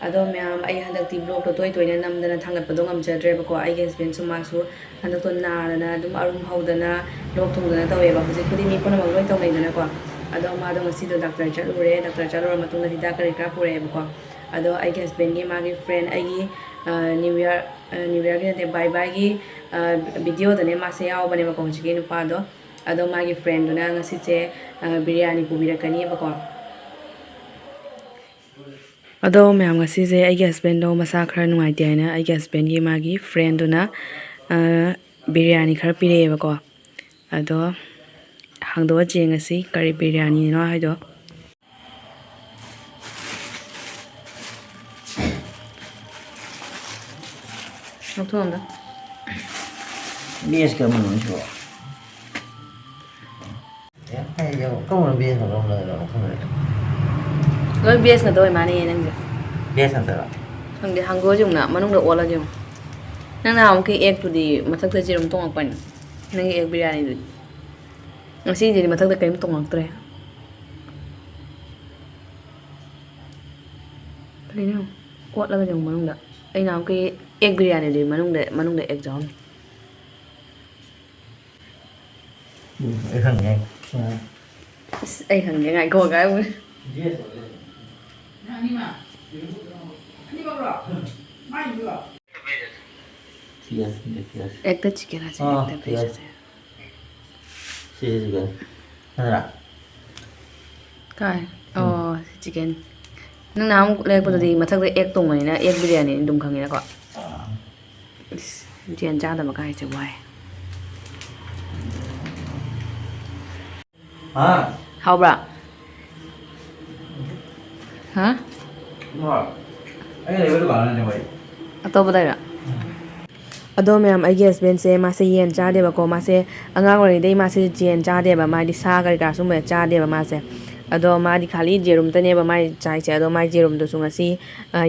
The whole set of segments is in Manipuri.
ꯑꯗꯣ ꯃꯌꯥꯝ ꯑꯩ ꯍꯟꯗꯛꯇꯤ ꯕ꯭ꯂꯣꯛꯇꯣ ꯇꯣꯏ ꯇꯣꯏꯅ ꯅꯝꯗꯅ ꯊꯥꯡꯒꯠꯄꯗꯣ ꯉꯝꯖꯗ꯭ꯔꯦꯕꯀꯣ ꯑꯩꯒꯤ ꯍꯁꯕꯦꯟꯁꯨ ꯃꯥꯁꯨ ꯍꯟꯗꯛꯇꯣ ꯅꯥꯗꯅ ꯑꯗꯨꯝ ꯑꯔꯨꯝ ꯍꯧꯗꯅ ꯂꯣꯛ ꯊꯨꯡꯗꯅ ꯇꯧꯋꯦꯕ ꯍꯧꯖꯤꯛꯄꯨꯗꯤ ꯃꯤ ꯄꯨꯝꯅꯃꯛ ꯂꯣꯏ ꯇꯧꯅꯩꯗꯅꯀꯣ ꯑꯗꯣ ꯃꯥꯗꯣ ꯉꯁꯤꯗꯣ ꯗꯥꯛꯇꯔ ꯆꯠꯂꯨꯔꯦ ꯗꯥꯛꯇꯔ ꯆꯠꯂꯨꯔ ꯃꯇꯨꯡꯗ ꯍꯤꯗꯥꯛ ꯀꯔꯤ ꯈꯔ ꯄꯨꯔꯛꯑꯦꯕꯀꯣ ꯑꯗꯣ ꯑꯩꯒꯤ ꯍꯁꯕꯦꯟꯒꯤ ꯃꯥꯒꯤ ꯐ꯭ꯔꯦꯟ ꯑꯩꯒꯤ ꯅ꯭ꯌꯨ ꯌꯔꯒꯤ ꯅꯠꯇꯦ ꯕꯥꯏ ꯕꯥꯏꯒꯤ ꯚꯤꯗꯤꯑꯣꯗꯅꯦ ꯃꯥꯁꯦ ꯌꯥꯎꯕꯅꯦꯕꯀꯣ ꯍꯧꯖꯤꯛꯀꯤ ꯅꯨꯄꯥꯗꯣ ꯑꯗꯣ ꯃꯥꯒꯤ ꯐ꯭ꯔꯦꯟꯗꯨꯅ ꯉꯁꯤꯁꯦ ꯕꯤꯔꯌꯥꯅꯤ ꯄꯨꯕꯤꯔꯛꯀꯅꯤꯕꯀꯣ ꯑꯗꯣ ꯃꯌꯥꯝ ꯉꯁꯤꯁꯦ ꯑꯩꯒꯤ ꯍꯁꯕꯦꯟꯗꯣ ꯃꯁꯥ ꯈꯔ ꯅꯨꯡꯉꯥꯏꯇꯦ ꯍꯥꯏꯅ ꯑꯩꯒꯤ ꯍꯁꯕꯦꯟꯒꯤ ꯃꯥꯒꯤ ꯐ꯭ꯔꯦꯟꯗꯨꯅ ꯕꯤꯔꯌꯥꯅꯤ ꯈꯔ ꯄꯤꯔꯛꯑꯦꯕꯀꯣ ꯑꯗꯣ ꯍꯥꯡꯗꯣꯛꯑ ꯌꯦꯡꯉꯁꯤ ꯀꯔꯤ ꯕꯤꯔꯌꯥꯅꯤꯅꯣ ꯍꯥꯏꯗꯣ ꯂꯧꯊꯣꯛꯑꯝꯗ BS ka man siya. Ay, kung ano BS mo lang ꯂꯣꯏ ꯕꯦꯁ ꯉꯥꯛꯇ ꯑꯣꯏ ꯃꯥꯅꯦ ꯅꯪꯁꯦ BS ꯅꯠꯇꯕ. ꯈꯪꯗꯦ ꯍꯥꯡꯗꯣꯛꯑ ꯌꯦꯡꯉꯨꯅ ꯃꯅꯨꯡꯗ ꯑꯣꯜꯂꯒ ꯌꯦꯡꯉꯨ ꯅꯪ ꯅꯍꯥꯟꯃꯨꯛꯀꯤ ꯑꯦꯛꯇꯨꯗꯤ ꯃꯊꯛꯇ ꯖꯦꯔꯨꯝ ꯇꯣꯡꯉꯛꯄꯅꯤ ꯅꯪꯒꯤ ꯑꯦꯛ ꯕꯤꯔꯌꯥꯅꯤꯗꯨꯗꯤ ꯉꯁꯤꯁꯤꯗꯤ ꯃꯊꯛꯇ ꯀꯔꯤꯝ ꯇꯣꯡꯉꯛꯇ꯭ꯔꯦ ꯀꯔꯤꯅꯣ ꯑꯣꯠꯂꯒ ꯌꯦꯡꯉꯨ ꯃꯅꯨꯡꯗ ꯑꯩ ꯅꯍꯥꯟꯃꯨꯛꯀꯤ ꯑꯦꯛ ꯕꯤꯔꯌꯥꯅꯤꯗꯨꯗꯤ ꯃꯅꯨꯡꯗ ꯑꯦꯛ ꯌꯥꯎꯔꯝꯃꯤ Ay, hanggang. ꯑꯁ ꯑꯩ ꯍꯪꯒꯦ ꯉꯥꯏꯈꯣ ꯉꯥꯏꯈꯣ Yes, yes. ꯑꯦꯛꯇ ꯆꯤꯛꯀꯟ ꯍꯥꯏꯁꯦ Oh, ꯑꯦꯛꯇ ꯕꯦꯁ yes. ꯍꯥꯏꯁꯦ Sisi juga. Mana? ꯀꯥꯏ ꯑꯣ ꯆꯤꯛꯀꯟ ꯅꯪ ꯅꯍꯥꯟꯃꯨꯛ ꯂꯩꯔꯛꯄꯗꯨꯗꯤ ꯃꯊꯛꯇ ꯑꯦꯛ ꯇꯣꯡꯕꯅꯤꯅ ꯑꯦꯛ ꯕꯤꯔꯌꯥꯅꯤꯅ ꯑꯗꯨꯝ ꯈꯪꯉꯤꯅꯀꯣ ꯖꯦꯟ ꯆꯥꯗꯕ ꯀꯥꯏꯁꯦ ꯋꯥꯏ Ah, ꯍꯥꯎꯕ꯭ꯔꯥ ꯍꯥ wah. Ay, level ka na boy. ꯑꯇꯣꯞꯄꯗꯔ ꯑꯗꯣ ꯃꯌꯥꯝ ꯑꯩꯒꯤ ꯍꯁꯕꯦꯟꯁꯦ ꯃꯥꯁꯦ ꯌꯦꯟ ꯆꯥꯗꯦꯕꯀꯣ ꯃꯥꯁꯦ ꯑꯉꯥꯡ ꯑꯣꯏꯔꯤꯉꯩꯗꯩ ꯃꯥꯁꯦ ꯌꯦꯟ ꯆꯥꯗꯦꯕ ꯃꯥꯗꯤ ꯁꯥ ꯀꯔꯤ ꯀꯔꯥ ꯁꯨꯝꯕ ꯆꯥꯗꯦꯕ ꯃꯥꯁꯦ ꯑꯗꯣ ꯃꯥꯗꯤ ꯈꯥꯂꯤ ꯖꯦꯔꯨꯝꯇꯅꯦꯕ ꯃꯥꯏ ꯆꯥꯏꯁꯦ ꯑꯗꯣ ꯃꯥꯏ ꯖꯦꯔꯨꯝꯗꯨꯁꯨ ꯉꯁꯤ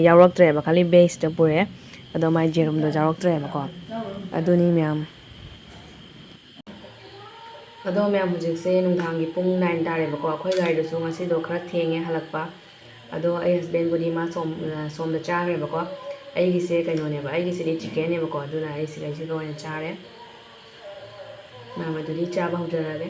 ꯌꯥꯎꯔꯛꯇ꯭ꯔꯦꯕ ꯈꯥꯂꯤ ꯕꯦꯁꯇ ꯄꯨꯔꯛꯑꯦ ꯑꯗꯣ ꯃꯥꯏ ꯖꯦꯔꯨꯝꯗꯣ ꯌꯥꯎꯔꯛꯇ꯭ꯔꯦꯕꯀꯣ ꯑꯗꯨꯅꯤ ꯃꯌꯥꯝ ꯑꯗꯣ ꯃꯌꯥꯝ ꯍꯧꯖꯤꯛꯁꯦ ꯅꯨꯡꯗꯥꯡꯒꯤ ꯄꯨꯡ 9 ꯇꯥꯔꯦꯕꯀꯣ ꯑꯩꯈꯣꯏ ꯒꯥꯔꯤꯗꯨꯁꯨ ꯉꯁꯤꯗꯣ ꯈꯔ ꯊꯦꯡꯉꯦ ꯍꯜꯂꯛꯄ ꯑꯗꯣ ꯑꯩ ꯍꯁꯕꯦꯟꯕꯨꯗꯤ ꯃꯥ ꯁꯣꯝꯗ ꯆꯥꯈ꯭ꯔꯦꯕꯀꯣ ꯑꯩꯒꯤꯁꯦ ꯀꯩꯅꯣꯅꯦꯕ ꯑꯩꯒꯤꯁꯤꯗꯤ ꯆꯤꯛꯀꯟꯅꯦꯕꯀꯣ ꯑꯗꯨꯅ ꯑꯩ ꯁꯤꯗꯩꯁꯤꯒ ꯑꯣꯏꯅ ꯆꯥꯔꯦ ꯃꯌꯥꯝ ꯑꯗꯨꯗꯤ ꯆꯥꯕ ꯍꯧꯖꯔꯛꯑꯒꯦ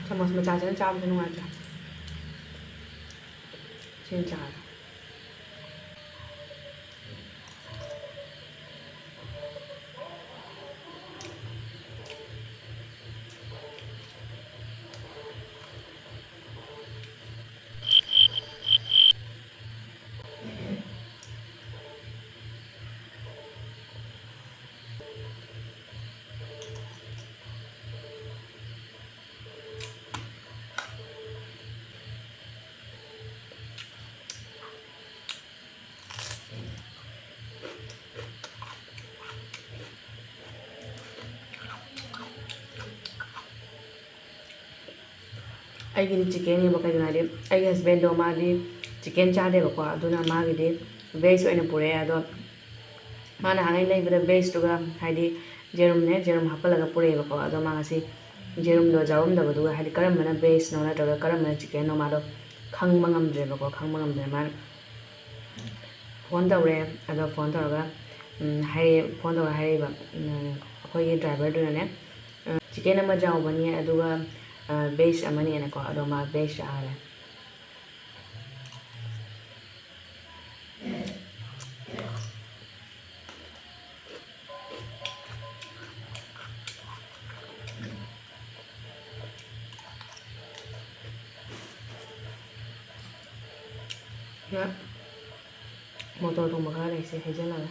ꯆꯥꯃꯁ ꯃꯆꯥꯁꯤꯅ ꯆꯥꯕꯁꯨ ꯅꯨꯡꯉꯥꯏꯇ꯭ꯔꯦ ꯁꯤꯅ ꯆꯥꯔꯦ ꯑꯩꯒꯤꯗꯤ ꯆꯤꯛꯀꯟꯅꯦꯕ ꯀꯩꯒꯤꯅꯣ ꯍꯥꯏꯗꯤ ꯑꯩꯒꯤ ꯍꯁꯕꯦꯟꯗꯣ ꯃꯥꯗꯤ ꯆꯤꯛꯀꯟ ꯆꯥꯗꯦꯕꯀꯣ ꯑꯗꯨꯅ ꯃꯥꯒꯤꯗꯤ ꯚꯦꯖ ꯑꯣꯏꯅ ꯄꯨꯔꯛꯑꯦ ꯑꯗꯣ ꯃꯥꯅ ꯍꯥꯟꯅꯩ ꯂꯩꯕꯗ ꯚꯦꯖꯇꯨꯒ ꯍꯥꯏꯗꯤ ꯖꯦꯔꯨꯝ ꯍꯥꯞꯄꯜꯂꯒ ꯄꯨꯔꯛꯑꯦꯕꯀꯣ ꯑꯗꯣ ꯃꯥ ꯉꯁꯤ ꯖꯦꯔꯨꯝꯗꯣ ꯌꯥꯎꯔꯝꯗꯕꯗꯨꯒ ꯍꯥꯏꯗꯤ ꯀꯔꯝꯕꯅ ꯚꯦꯖꯅꯣ ꯅꯠꯇ꯭ꯔꯒ ꯀꯔꯝꯕꯅ ꯆꯤꯛꯀꯟꯅꯣ ꯃꯥꯗꯣ ꯈꯪꯕ ꯉꯝꯗ꯭ꯔꯦꯕꯀꯣ ꯈꯪꯕ ꯉꯝꯗ꯭ꯔꯦ ꯃꯥꯅ ꯐꯣꯟ ꯇꯧꯔꯦ ꯑꯗꯣ ꯐꯣꯟ ꯇꯧꯔꯒ ꯐꯣꯟ ꯇꯧꯔ ꯍꯥꯏꯔꯛꯏꯕ ꯑꯩꯈꯣꯏꯒꯤ ꯗ꯭ꯔꯥꯏꯚꯔꯗꯨꯅꯅꯦ ꯆꯤꯛꯀꯟ ꯑꯃ ꯌꯥꯎꯕꯅꯤ ꯑꯗꯨꯒ ꯚꯦꯖ ꯑꯃꯅꯦꯅꯀꯣ ꯑꯗꯣ ꯃꯥ ꯚꯦꯖ ꯆꯥꯔꯦ ꯃꯣꯇꯣꯔ ꯊꯣꯡꯕ ꯈꯔ ꯂꯩꯁꯦ ꯍꯩꯖꯤꯜꯂꯒ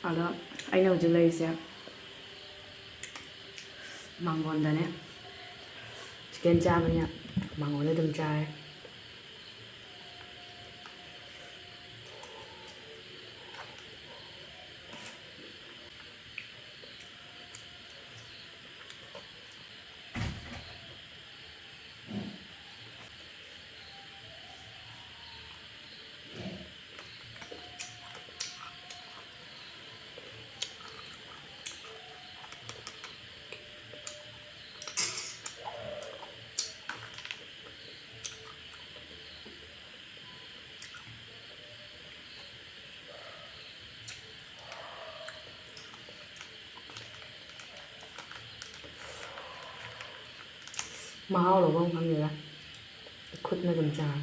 ꯑꯗꯣ ꯑꯩꯅ ꯍꯧꯖꯤꯛ ꯂꯩꯔꯤꯁꯦ ꯃꯥꯡꯒꯣꯟꯗꯅꯦ ꯆꯤꯛꯀꯟ ꯆꯥꯕꯅꯤꯅ ꯃꯥꯡꯒꯣꯟꯗ ꯑꯗꯨꯝ ꯆꯥꯔꯦ ꯃꯍꯥꯎ ꯂꯧꯐꯝ ꯈꯪꯗꯦꯗ ꯈꯨꯠꯅ ꯑꯗꯨꯝ ꯆꯥꯔꯦ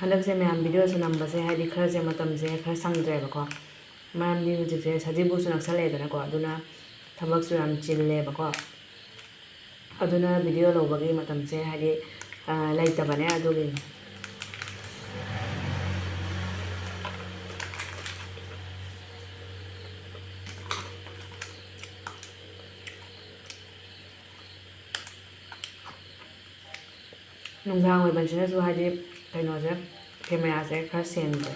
ꯍꯟꯗꯛꯁꯦ ꯃꯌꯥꯝ ꯚꯤꯗꯤꯑꯣꯁꯨ ꯅꯝꯕꯁꯦ ꯍꯥꯏꯗꯤ ꯈꯔꯁꯦ ꯃꯇꯝꯁꯦ ꯈꯔ ꯁꯪꯗ꯭ꯔꯦꯕꯀꯣ ꯃꯔꯝꯗꯤ ꯍꯧꯖꯤꯛꯁꯦ ꯁꯖꯤꯕꯨꯁꯨ ꯅꯛꯁꯜꯂꯛꯑꯦꯗꯅꯀꯣ ꯑꯗꯨꯅ ꯊꯕꯛꯁꯨ ꯌꯥꯝ ꯆꯤꯜꯂꯦꯕꯀꯣ ꯑꯗꯨꯅ ꯚꯤꯗꯤꯑꯣ ꯂꯧꯕꯒꯤ ꯃꯇꯝꯁꯦ ꯍꯥꯏꯗꯤ ꯂꯩꯇꯕꯅꯦ ꯑꯗꯨꯒꯤꯅꯤ ꯅꯨꯡꯗꯥꯡ ꯑꯣꯏꯕꯁꯤꯅꯁꯨ ꯍꯥꯏꯗꯤ ꯀꯩꯅꯣꯁꯦ ꯀꯦꯃꯦꯔꯥꯁꯦ ꯈꯔ ꯁꯦꯡꯗ꯭ꯔꯦ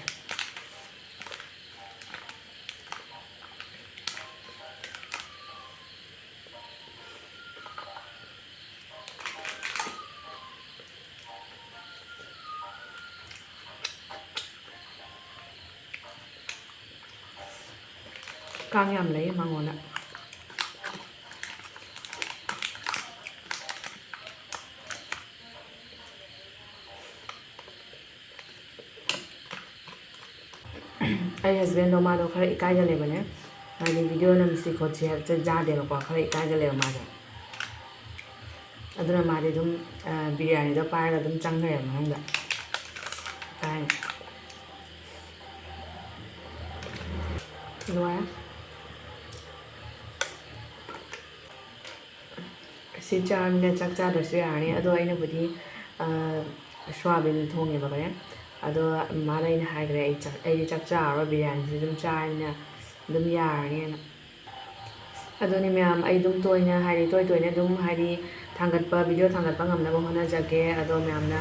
ꯀꯥꯡ ꯌꯥꯝ ꯂꯩ ꯃꯥꯡꯒꯣꯟꯗ ꯑꯩ ꯍꯁꯕꯦꯟꯗꯣ ꯃꯥꯗꯣ ꯈꯔ ꯏꯀꯥꯏꯒꯜꯂꯦꯕꯅꯦ ꯍꯥꯏꯗꯤ ꯚꯤꯗꯤꯑꯣ ꯅꯝꯁꯤ ꯈꯣꯠꯁꯤ ꯍꯥꯏꯕꯁꯦ ꯌꯥꯗꯦꯕꯀꯣ ꯈꯔ ꯏꯀꯥꯏꯒꯜꯂꯦꯕ ꯃꯥꯁꯦ ꯑꯗꯨꯅ ꯃꯥꯗꯤ ꯑꯗꯨꯝ ꯕꯤꯔꯌꯥꯅꯤꯗꯣ ꯄꯥꯏꯔꯒ ꯑꯗꯨꯝ ꯆꯪꯈ꯭ꯔꯦꯕ ꯃꯅꯨꯡꯗ ꯏꯀꯥꯏꯅ ꯂꯣꯏꯔꯦ ꯁꯤ ꯆꯥꯔꯃꯤꯅ ꯆꯥꯛ ꯆꯥꯗ꯭ꯔꯁꯨ ꯌꯥꯔꯅꯤ ꯑꯗꯣ ꯑꯩꯅꯕꯨꯗꯤ ꯁꯣꯌꯥꯕꯤꯟ ꯊꯣꯡꯉꯦꯕꯀꯣ ꯑꯗꯣ ꯃꯥꯅ ꯑꯩꯅ ꯍꯥꯏꯈ꯭ꯔꯦ ꯑꯩꯗꯤ ꯆꯥꯛ ꯆꯥꯔꯔꯣꯏ ꯕꯤꯔꯌꯥꯅꯤꯁꯤ ꯑꯗꯨꯝ ꯆꯥꯔꯃꯤꯅ ꯑꯗꯨꯝ ꯌꯥꯔꯅꯤꯅ ꯑꯗꯨꯅꯤ ꯃꯌꯥꯝ ꯑꯩ ꯑꯗꯨꯝ ꯇꯣꯏꯅ ꯍꯥꯏꯗꯤ ꯇꯣꯏꯅ ꯑꯗꯨꯝ ꯍꯥꯏꯗꯤ ꯊꯥꯡꯒꯠꯄ ꯚꯤꯗꯤꯑꯣ ꯊꯥꯡꯒꯠꯄ ꯉꯝꯅꯕ ꯍꯣꯠꯅꯖꯒꯦ ꯑꯗꯣ ꯃꯌꯥꯝꯅ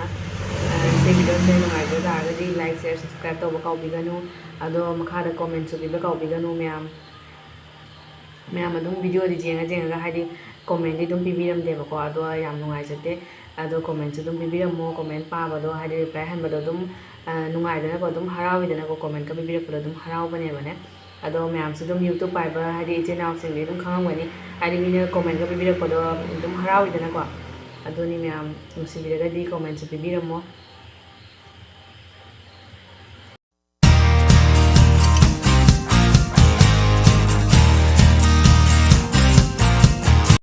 ꯁꯤ ꯚꯤꯗꯤꯑꯣꯁꯦ ꯅꯨꯡꯉꯥꯏꯕ ꯇꯥꯔꯒꯗꯤ ꯂꯥꯏꯛ ꯁꯤꯌꯔ ꯁꯕꯁꯀ꯭ꯔꯥꯏꯕ ꯇꯧꯕ ꯀꯥꯎꯕꯤꯒꯅꯨ ꯑꯗꯣ ꯃꯈꯥꯗ ꯀꯣꯃꯦꯟꯁꯨ ꯄꯤꯕ ꯀꯥꯎꯕꯤꯒꯅꯨ ꯃꯌꯥꯝ ꯑꯗꯨꯝ ꯚꯤꯗꯤꯑꯣꯗꯤ ꯌꯦꯡꯉꯒ ꯍꯥꯏꯗꯤ ꯀꯣꯃꯦꯟꯗꯤ ꯑꯗꯨꯝ ꯄꯤꯕꯤꯔꯝꯗꯦꯕꯀꯣ ꯑꯗꯣ ꯌꯥꯝ ꯅꯨꯡꯉꯥꯏꯖꯗꯦ ꯑꯗꯣ ꯀꯣꯃꯦꯟꯁꯨ ꯑꯗꯨꯝ ꯄꯤꯕꯤꯔꯝꯃꯣ ꯀꯣꯃꯦꯟ ꯄꯥꯕꯗꯣ ꯍꯥꯏꯗꯤ ꯔꯤꯄ꯭ꯂꯥꯏ ꯍꯟꯕꯗꯣ ꯑꯗꯨꯝ ꯅꯨꯡꯉꯥꯏꯗꯅꯀꯣ ꯑꯗꯨꯝ ꯍꯔꯥꯎꯏꯗꯅꯀꯣ ꯀꯣꯃꯦꯟꯀ ꯄꯤꯕꯤꯔꯛꯄꯗꯣ ꯑꯗꯨꯝ ꯍꯔꯥꯎꯕꯅꯦꯕꯅꯦ ꯑꯗꯣ ꯃꯌꯥꯝꯁꯨ ꯑꯗꯨꯝ ꯌꯨꯇ꯭ꯌꯨꯕ ꯄꯥꯏꯕ ꯍꯥꯏꯗꯤ ꯏꯆꯤꯜ ꯏꯅꯥꯎꯁꯤꯡꯗꯤ ꯑꯗꯨꯝ ꯈꯪꯉꯝꯒꯅꯤ ꯍꯥꯏꯗꯤ ꯃꯤꯅ ꯀꯣꯃꯦꯟꯒ ꯄꯤꯕꯤꯔꯛꯄꯗꯣ ꯑꯗꯨꯝ ꯍꯔꯥꯎꯏꯗꯅꯀꯣ ꯑꯗꯨꯅꯤ ꯃꯌꯥꯝ ꯅꯨꯡꯁꯤꯕꯤꯔꯒꯗꯤ ꯀꯣꯃꯦꯟꯁꯨ ꯄꯤꯕꯤꯔꯝꯃꯣ